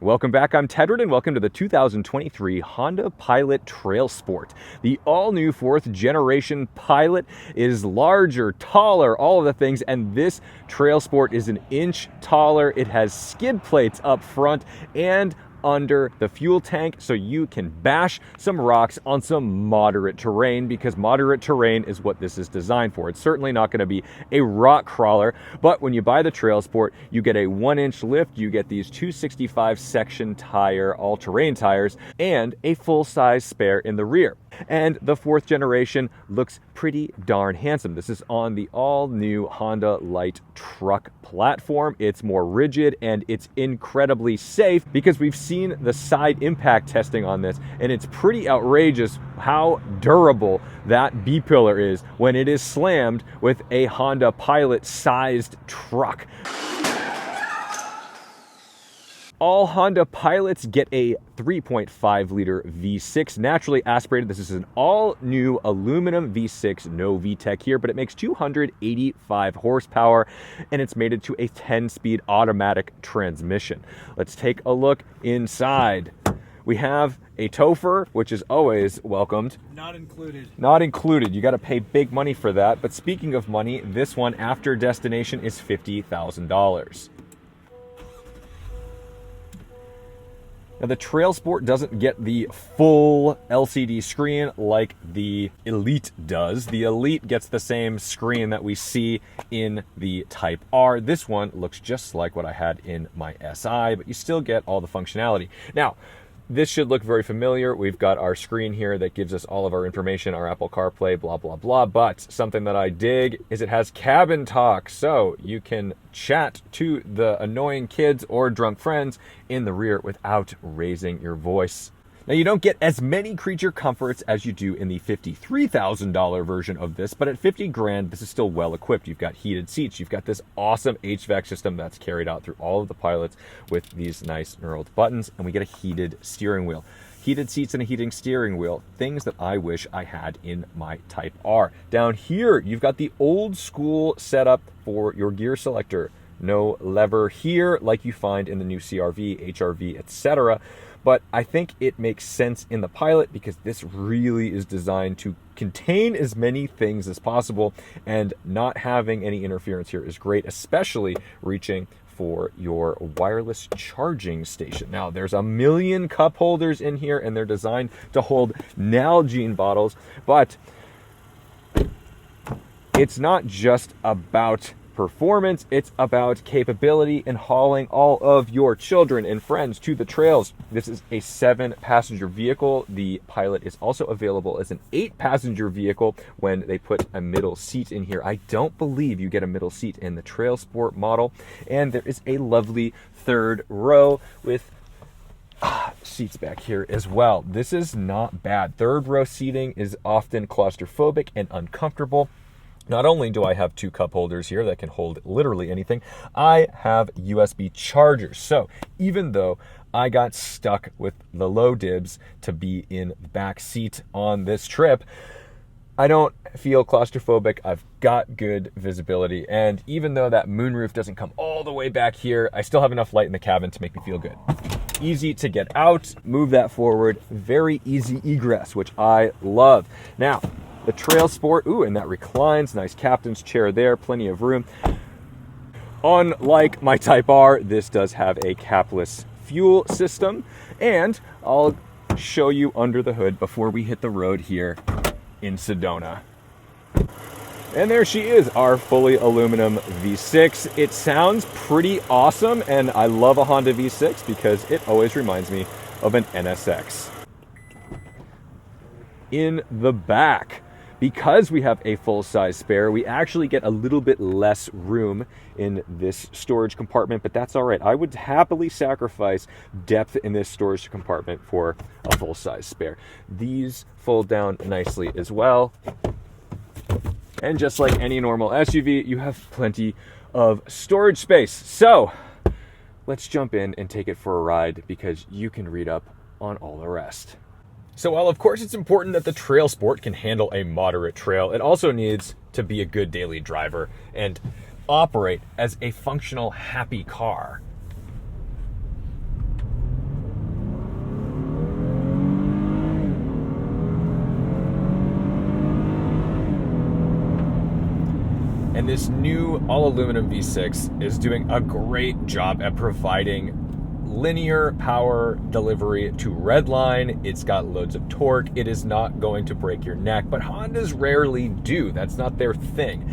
Welcome back, I'm Tedward, and welcome to the 2023 Honda Pilot TrailSport. The all-new 4th generation Pilot is larger, taller, all of the things, and this TrailSport is an inch taller. It has skid plates up front and under the fuel tank, so you can bash some rocks on some moderate terrain, because moderate terrain is what this is designed for. It's certainly not going to be a rock crawler, but when you buy the TrailSport, you get a 1-inch lift, you get these 265 section tire, all-terrain tires, and a full-size spare in the rear. And the 4th generation looks pretty darn handsome. This is on the all-new Honda light truck platform. It's more rigid and it's incredibly safe, because we've seen the side impact testing on this, and it's pretty outrageous how durable that B-pillar is when it is slammed with a Honda Pilot-sized truck. All Honda Pilots get a 3.5-liter V6 naturally aspirated. This is an all-new aluminum V6, no VTEC here, but it makes 285 horsepower, and it's mated to a 10-speed automatic transmission. Let's take a look inside. We have a topher, which is always welcomed. Not included. Not included. You got to pay big money for that. But speaking of money, this one after destination is $50,000. Now, the TrailSport doesn't get the full LCD screen like the Elite does. The Elite gets the same screen that we see in the Type R. This one looks just like what I had in my SI, but you still get all the functionality. Now, this should look very familiar. We've got our screen here that gives us all of our information, our Apple CarPlay, blah, blah, blah. But something that I dig is it has cabin talk. So you can chat to the annoying kids or drunk friends in the rear without raising your voice. Now, you don't get as many creature comforts as you do in the $53,000 version of this, but at $50,000, this is still well equipped. You've got heated seats. You've got this awesome HVAC system that's carried out through all of the Pilots with these nice knurled buttons, and we get a heated steering wheel. Heated seats and a heating steering wheel, things that I wish I had in my Type R. Down here, you've got the old school setup for your gear selector. No lever here like you find in the new CR-V, HR-V, etc. But I think it makes sense in the Pilot because this really is designed to contain as many things as possible, and not having any interference here is great, especially reaching for your wireless charging station. Now, there's a million cup holders in here, and they're designed to hold Nalgene bottles, but it's not just about performance, it's about capability in hauling all of your children and friends to the trails. This is a 7-passenger vehicle. The Pilot is also available as an 8-passenger vehicle when they put a middle seat in here. I don't believe you get a middle seat in the TrailSport model. And there is a lovely 3rd row with seats back here as well. This is not bad. 3rd row seating is often claustrophobic and uncomfortable. Not only do I have 2 cup holders here that can hold literally anything, I have USB chargers. So even though I got stuck with the low dibs to be in the back seat on this trip, I don't feel claustrophobic. I've got good visibility. And even though that moonroof doesn't come all the way back here, I still have enough light in the cabin to make me feel good. Easy to get out, move that forward, very easy egress, which I love. Now, the TrailSport, ooh, and that reclines, nice captain's chair there, plenty of room. Unlike my Type R, this does have a capless fuel system, and I'll show you under the hood before we hit the road here in Sedona. And there she is, our fully aluminum V6. It sounds pretty awesome, and I love a Honda V6 because it always reminds me of an NSX. In the back, because we have a full-size spare, we actually get a little bit less room in this storage compartment, but that's all right. I would happily sacrifice depth in this storage compartment for a full-size spare. These fold down nicely as well. And just like any normal SUV, you have plenty of storage space. So let's jump in and take it for a ride, because you can read up on all the rest. So while of course it's important that the TrailSport can handle a moderate trail, it also needs to be a good daily driver and operate as a functional, happy car. And this new all-aluminum V6 is doing a great job at providing linear power delivery to redline. It's got loads of torque. It is not going to break your neck, but Hondas rarely do. That's not their thing.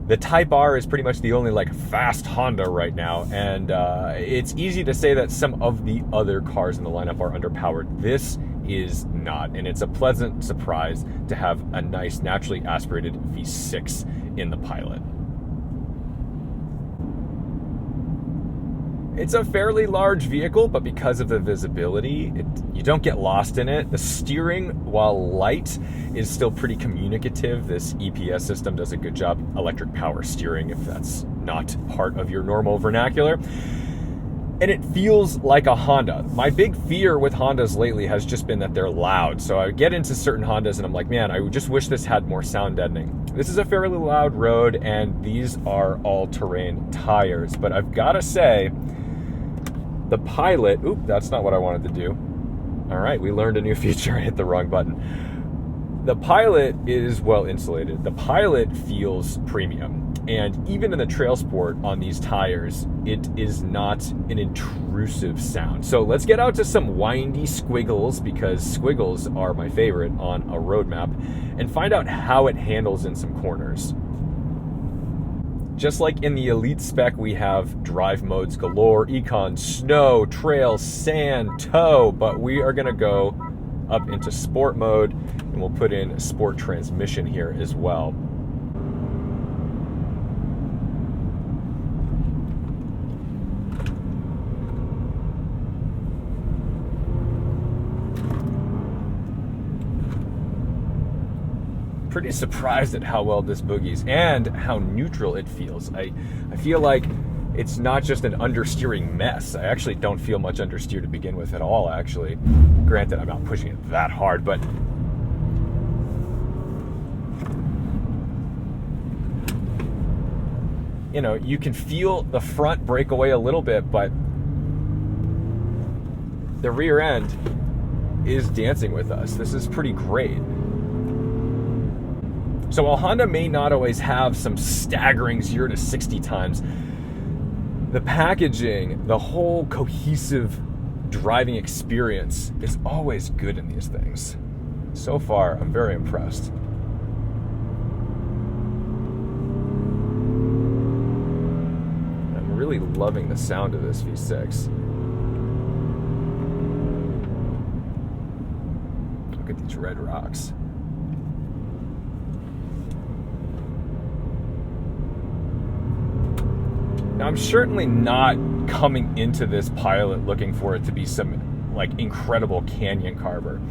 The Type R is pretty much the only like fast Honda right now, and it's easy to say that some of the other cars in the lineup are underpowered. This is not, and it's a pleasant surprise to have a nice naturally aspirated V6 in the Pilot. It's a fairly large vehicle, but because of the visibility, you don't get lost in it. The steering, while light, is still pretty communicative. This EPS system does a good job, electric power steering, if that's not part of your normal vernacular. And it feels like a Honda. My big fear with Hondas lately has just been that they're loud. So I get into certain Hondas and I'm like, man, I just wish this had more sound deadening. This is a fairly loud road, and these are all-terrain tires. But I've got to say, the Pilot, that's not what I wanted to do. All right, we learned a new feature. I hit the wrong button. The Pilot is well insulated. The Pilot feels premium. And even in the TrailSport on these tires, it is not an intrusive sound. So let's get out to some windy squiggles, because squiggles are my favorite on a road map, and find out how it handles in some corners. Just like in the Elite spec, we have drive modes galore: Econ, snow, trail, sand, tow, but we are gonna go up into sport mode, and we'll put in sport transmission here as well. Pretty surprised at how well this boogies and how neutral it feels. I feel like it's not just an understeering mess. I actually don't feel much understeer to begin with at all, actually. Granted, I'm not pushing it that hard, but you know, you can feel the front break away a little bit, but the rear end is dancing with us. This is pretty great. So while Honda may not always have some staggering 0 to 60 times, the packaging, the whole cohesive driving experience is always good in these things. So far, I'm very impressed. I'm really loving the sound of this V6. Look at these red rocks. Now, I'm certainly not coming into this Pilot looking for it to be some like incredible canyon carver,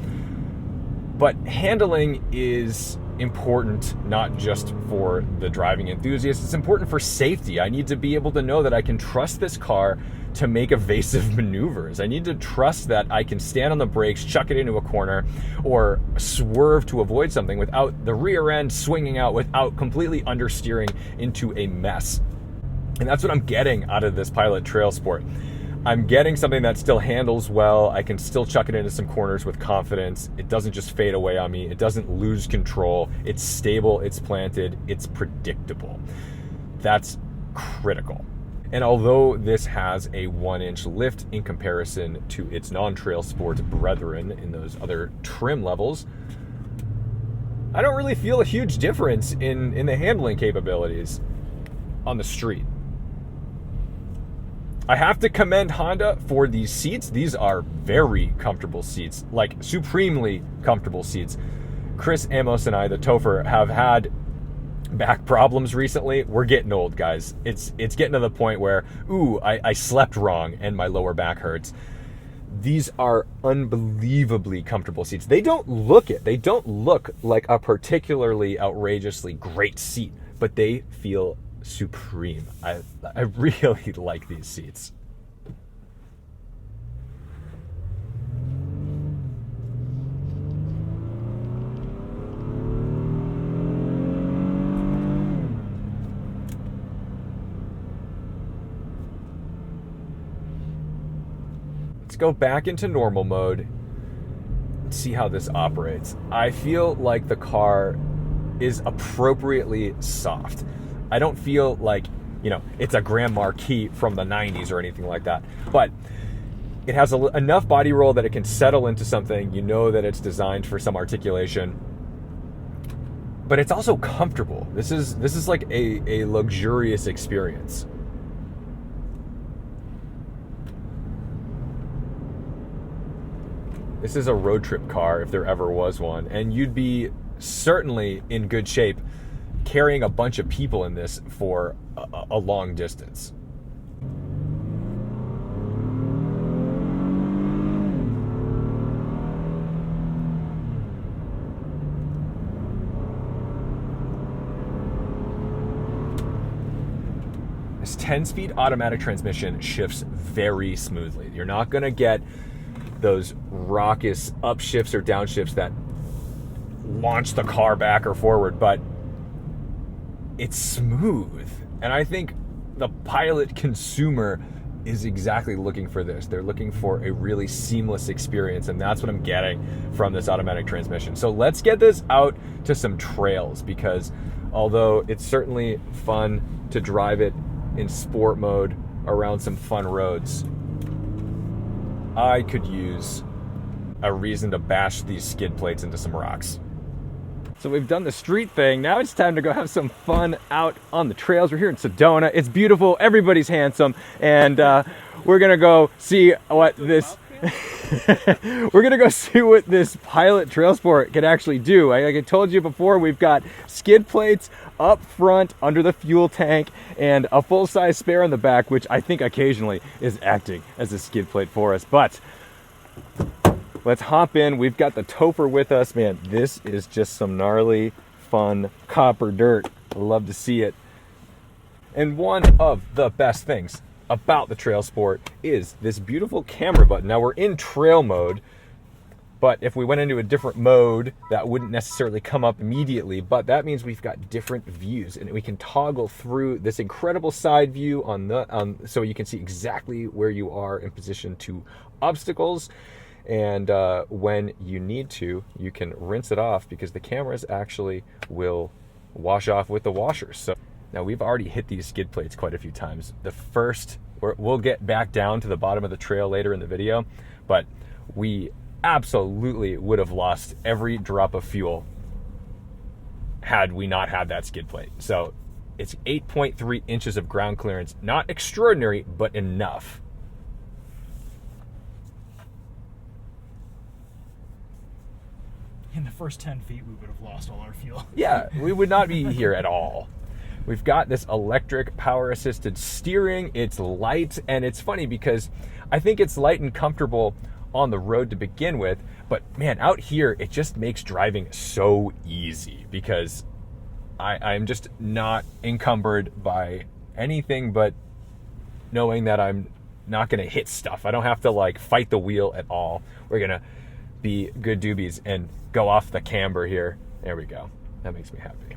but handling is important not just for the driving enthusiast. It's important for safety. I need to be able to know that I can trust this car to make evasive maneuvers. I need to trust that I can stand on the brakes, chuck it into a corner, or swerve to avoid something without the rear end swinging out, without completely understeering into a mess. And that's what I'm getting out of this Pilot TrailSport. I'm getting something that still handles well. I can still chuck it into some corners with confidence. It doesn't just fade away on me. It doesn't lose control. It's stable, it's planted, it's predictable. That's critical. And although this has a 1-inch lift in comparison to its non-TrailSport brethren in those other trim levels, I don't really feel a huge difference in the handling capabilities on the street. I have to commend Honda for these seats. These are very comfortable seats, like supremely comfortable seats. Chris Amos and I, the Topher, have had back problems recently. We're getting old, guys. It's getting to the point where, I slept wrong and my lower back hurts. These are unbelievably comfortable seats. They don't look like a particularly outrageously great seat, but they feel supreme. I really like these seats. Let's go back into normal mode and see how this operates. I feel like the car is appropriately soft. I don't feel like, you know, it's a Grand Marquis from the 90s or anything like that. But it has enough body roll that it can settle into something. You know that it's designed for some articulation. But it's also comfortable. This is like a luxurious experience. This is a road trip car if there ever was one, and you'd be certainly in good shape carrying a bunch of people in this for a long distance. This 10-speed automatic transmission shifts very smoothly. You're not going to get those raucous upshifts or downshifts that launch the car back or forward, but it's smooth. And I think the Pilot consumer is exactly looking for this. They're looking for a really seamless experience, and that's what I'm getting from this automatic transmission. So let's get this out to some trails, because although it's certainly fun to drive it in sport mode around some fun roads, I could use a reason to bash these skid plates into some rocks. So we've done the street thing. Now it's time to go have some fun out on the trails. We're here in Sedona. It's beautiful. Everybody's handsome. And we're going to go see what this... we're gonna go see what this Pilot TrailSport can actually do. Like I told you before, we've got skid plates up front under the fuel tank and a full-size spare in the back, which I think occasionally is acting as a skid plate for us. But let's hop in. We've got the Topher with us. Man, this is just some gnarly, fun copper dirt. I love to see it. And one of the best things about the TrailSport is this beautiful camera button. Now we're in trail mode, but if we went into a different mode, that wouldn't necessarily come up immediately, but that means we've got different views, and we can toggle through this incredible side view so you can see exactly where you are in position to obstacles. And when you need to, you can rinse it off, because the cameras actually will wash off with the washers. So now we've already hit these skid plates quite a few times. We'll get back down to the bottom of the trail later in the video, but we absolutely would have lost every drop of fuel had we not had that skid plate. So it's 8.3 inches of ground clearance. Not extraordinary, but enough. In the first 10 feet, we would have lost all our fuel. Yeah, we would not be here at all. We've got this electric power-assisted steering. It's light, and it's funny because I think it's light and comfortable on the road to begin with, but man, out here, it just makes driving so easy, because I'm just not encumbered by anything but knowing that I'm not gonna hit stuff. I don't have to like fight the wheel at all. We're gonna be good doobies and go off the camber here. There we go. That makes me happy.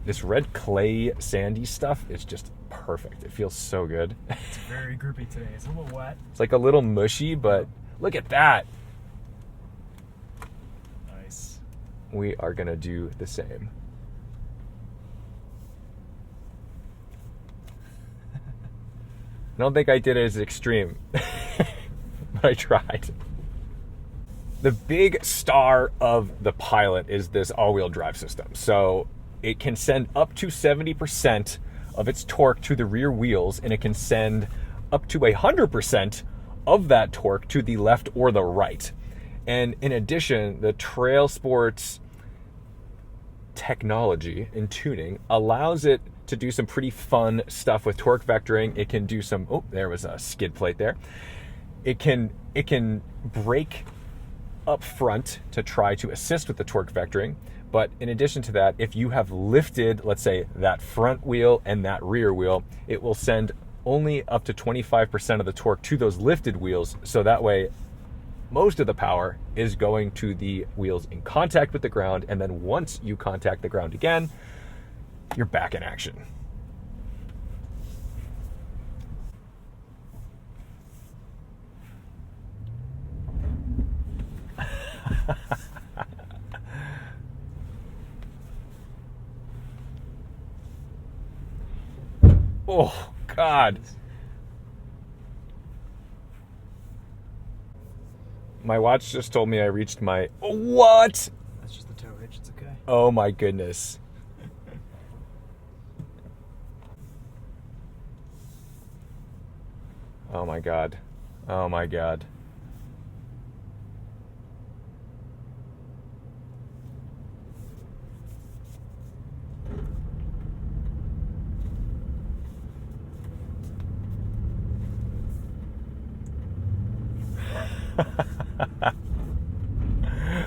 This red clay sandy stuff is just perfect. It feels so good. It's very grippy today. It's a little wet. It's like a little mushy, but look at that. Nice. We are gonna do the same. I don't think I did it as extreme, but I tried. The big star of the Pilot is this all-wheel drive system. So it can send up to 70% of its torque to the rear wheels, and it can send up to 100% of that torque to the left or the right. And in addition, the TrailSport's technology and tuning allows it to do some pretty fun stuff with torque vectoring. It can do some, oh, there was a skid plate there. It can brake up front to try to assist with the torque vectoring. But in addition to that, if you have lifted, let's say, that front wheel and that rear wheel, it will send only up to 25% of the torque to those lifted wheels. So that way, most of the power is going to the wheels in contact with the ground. And then once you contact the ground again, you're back in action. Oh, God. My watch just told me I reached my... What? That's just the tow hitch. It's okay. Oh, my goodness. Oh, my God. Oh, my God.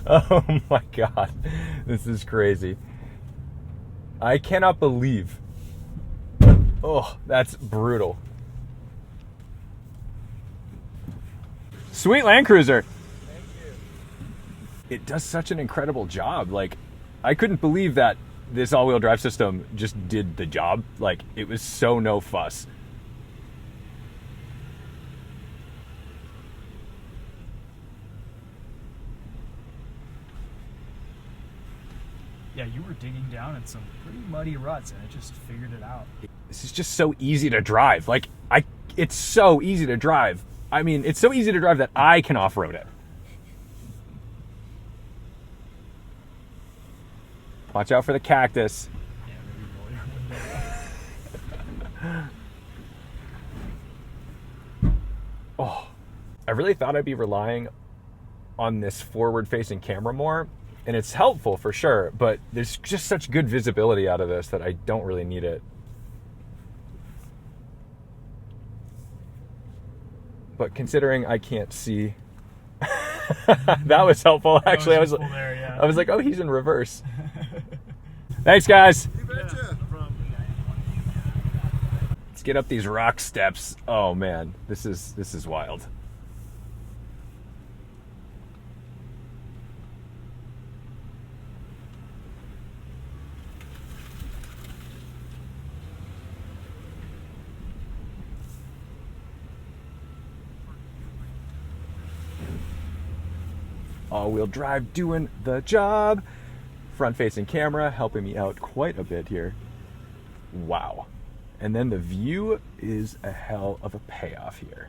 Oh my God, this is crazy. I cannot believe. Oh, that's brutal. Sweet Land Cruiser. Thank you. It does such an incredible job. Like, I couldn't believe that this all-wheel drive system just did the job. Like, it was so no fuss. Yeah, you were digging down in some pretty muddy ruts, and it just figured it out. This is just so easy to drive. Like, it's so easy to drive. I mean, it's so easy to drive that I can off-road it. Watch out for the cactus. Yeah, maybe roll your window. Oh, I really thought I'd be relying on this forward-facing camera more, and it's helpful for sure, but there's just such good visibility out of this that I don't really need it. But considering I can't see, that was helpful. Actually, I was like, oh, he's in reverse. Thanks, guys. You betcha. Yeah, no problem. Let's get up these rock steps. Oh man, this is wild. All-wheel drive doing the job. Front-facing camera helping me out quite a bit here. Wow. And then the view is a hell of a payoff here.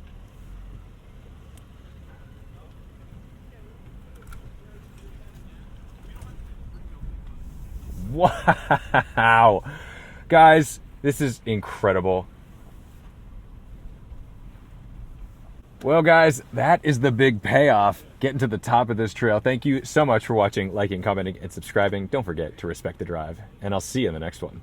Wow. Guys, this is incredible. Well, guys, that is the big payoff, getting to the top of this trail. Thank you so much for watching, liking, commenting, and subscribing. Don't forget to respect the drive, and I'll see you in the next one.